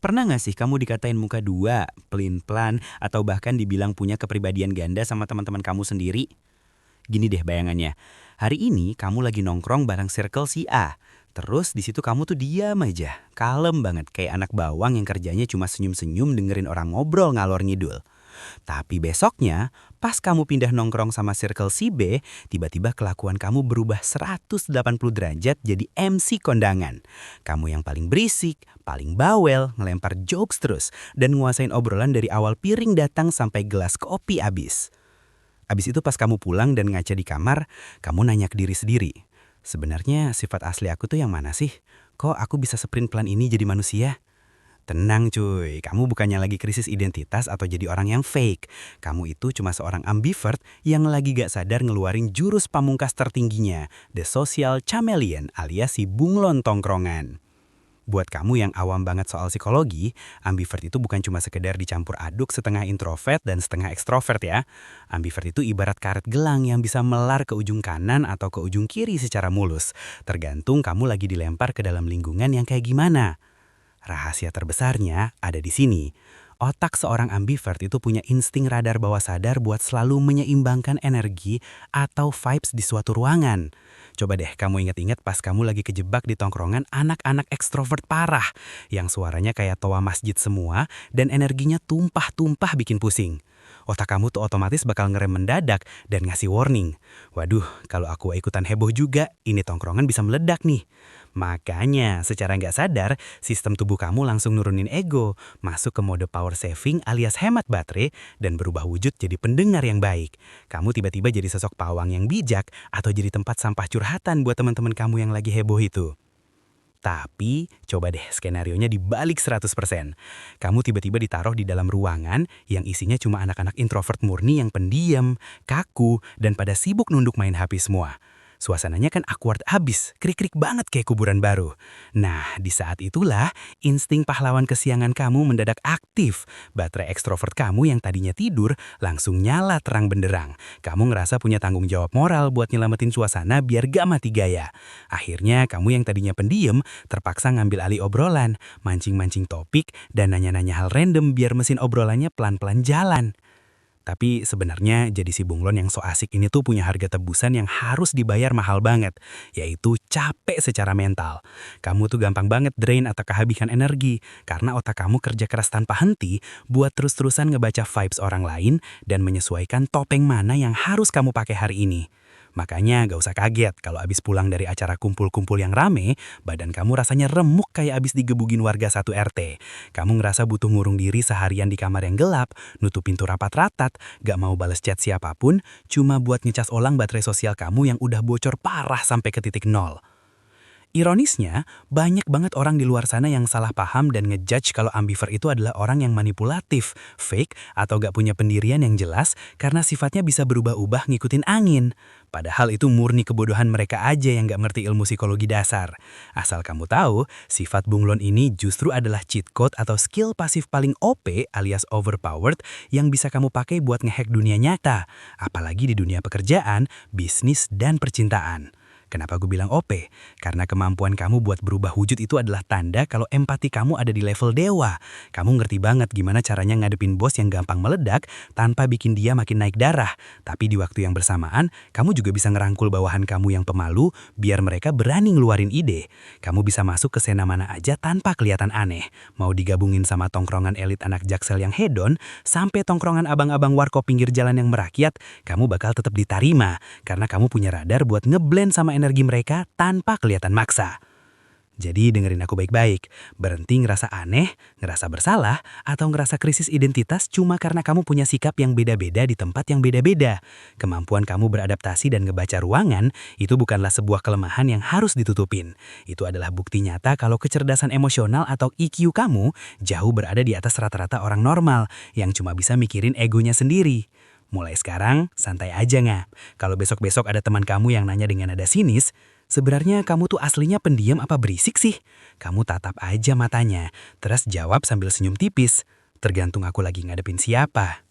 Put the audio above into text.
Pernah nggak sih kamu dikatain muka dua, pelin-pelan, atau bahkan dibilang punya kepribadian ganda sama teman-teman kamu sendiri? Gini deh bayangannya, hari ini kamu lagi nongkrong bareng circle si A. Terus di situ kamu tuh diam aja, kalem banget kayak anak bawang yang kerjanya cuma senyum-senyum dengerin orang ngobrol ngalor ngidul. Tapi besoknya, pas kamu pindah nongkrong sama circle si B, tiba-tiba kelakuan kamu berubah 180 derajat jadi MC kondangan. Kamu yang paling berisik, paling bawel, ngelempar jokes terus, dan nguasain obrolan dari awal piring datang sampai gelas kopi habis. Abis itu pas kamu pulang dan ngaca di kamar, kamu nanya ke diri sendiri. Sebenarnya sifat asli aku tuh yang mana sih? Kok aku bisa sprint plan ini jadi manusia? Tenang cuy, kamu bukannya lagi krisis identitas atau jadi orang yang fake. Kamu itu cuma seorang ambivert yang lagi gak sadar ngeluarin jurus pamungkas tertingginya, the social chameleon alias si bunglon tongkrongan. Buat kamu yang awam banget soal psikologi, ambivert itu bukan cuma sekedar dicampur aduk setengah introvert dan setengah ekstrovert ya. Ambivert itu ibarat karet gelang yang bisa melar ke ujung kanan atau ke ujung kiri secara mulus. Tergantung kamu lagi dilempar ke dalam lingkungan yang kayak gimana. Rahasia terbesarnya ada di sini. Otak seorang ambivert itu punya insting radar bawah sadar buat selalu menyeimbangkan energi atau vibes di suatu ruangan. Coba deh kamu ingat-ingat pas kamu lagi kejebak di tongkrongan anak-anak ekstrovert parah yang suaranya kayak toa masjid semua dan energinya tumpah-tumpah bikin pusing. Otak kamu tuh otomatis bakal ngerem mendadak dan ngasih warning. Waduh, kalau aku ikutan heboh juga, ini tongkrongan bisa meledak nih. Makanya, secara nggak sadar, sistem tubuh kamu langsung nurunin ego, masuk ke mode power saving alias hemat baterai, dan berubah wujud jadi pendengar yang baik. Kamu tiba-tiba jadi sosok pawang yang bijak, atau jadi tempat sampah curhatan buat teman-teman kamu yang lagi heboh itu. Tapi, coba deh skenarionya dibalik 100%. Kamu tiba-tiba ditaruh di dalam ruangan yang isinya cuma anak-anak introvert murni yang pendiam, kaku, dan pada sibuk nunduk main HP semua. Suasananya kan awkward abis, krik-krik banget kayak kuburan baru. Nah, di saat itulah insting pahlawan kesiangan kamu mendadak aktif. Baterai ekstrovert kamu yang tadinya tidur langsung nyala terang benderang. Kamu ngerasa punya tanggung jawab moral buat nyelamatin suasana biar gak mati gaya. Akhirnya kamu yang tadinya pendiam terpaksa ngambil alih obrolan, mancing-mancing topik, dan nanya-nanya hal random biar mesin obrolannya pelan-pelan jalan. Tapi sebenarnya jadi si bunglon yang so asik ini tuh punya harga tebusan yang harus dibayar mahal banget, yaitu capek secara mental. Kamu tuh gampang banget drain atau kehabisan energi, karena otak kamu kerja keras tanpa henti buat terus-terusan ngebaca vibes orang lain dan menyesuaikan topeng mana yang harus kamu pakai hari ini. Makanya gak usah kaget kalau abis pulang dari acara kumpul-kumpul yang rame, badan kamu rasanya remuk kayak abis digebugin warga satu RT. Kamu ngerasa butuh ngurung diri seharian di kamar yang gelap, nutup pintu rapat-ratat, gak mau bales chat siapapun, cuma buat ngecas ulang baterai sosial kamu yang udah bocor parah sampai ke titik nol. Ironisnya, banyak banget orang di luar sana yang salah paham dan ngejudge kalau ambivert itu adalah orang yang manipulatif, fake, atau gak punya pendirian yang jelas karena sifatnya bisa berubah-ubah ngikutin angin. Padahal itu murni kebodohan mereka aja yang gak ngerti ilmu psikologi dasar. Asal kamu tahu, sifat bunglon ini justru adalah cheat code atau skill pasif paling OP alias overpowered yang bisa kamu pakai buat ngehack dunia nyata, apalagi di dunia pekerjaan, bisnis, dan percintaan. Kenapa gue bilang OP? Karena kemampuan kamu buat berubah wujud itu adalah tanda kalau empati kamu ada di level dewa. Kamu ngerti banget gimana caranya ngadepin bos yang gampang meledak tanpa bikin dia makin naik darah. Tapi di waktu yang bersamaan, kamu juga bisa ngerangkul bawahan kamu yang pemalu biar mereka berani ngeluarin ide. Kamu bisa masuk ke sena mana aja tanpa kelihatan aneh. Mau digabungin sama tongkrongan elit anak jaksel yang hedon, sampai tongkrongan abang-abang warkop pinggir jalan yang merakyat, kamu bakal tetap ditarima. Karena kamu punya radar buat ngeblend sama energi mereka tanpa kelihatan maksa. Jadi dengerin aku baik-baik, berhenti ngerasa aneh, ngerasa bersalah, atau ngerasa krisis identitas cuma karena kamu punya sikap yang beda-beda di tempat yang beda-beda. Kemampuan kamu beradaptasi dan ngebaca ruangan, itu bukanlah sebuah kelemahan yang harus ditutupin. Itu adalah bukti nyata kalau kecerdasan emosional atau EQ kamu jauh berada di atas rata-rata orang normal yang cuma bisa mikirin egonya sendiri. Mulai sekarang, santai aja nggak? Kalau besok-besok ada teman kamu yang nanya dengan nada sinis, sebenarnya kamu tuh aslinya pendiam apa berisik sih? Kamu tatap aja matanya, terus jawab sambil senyum tipis. Tergantung aku lagi ngadepin siapa.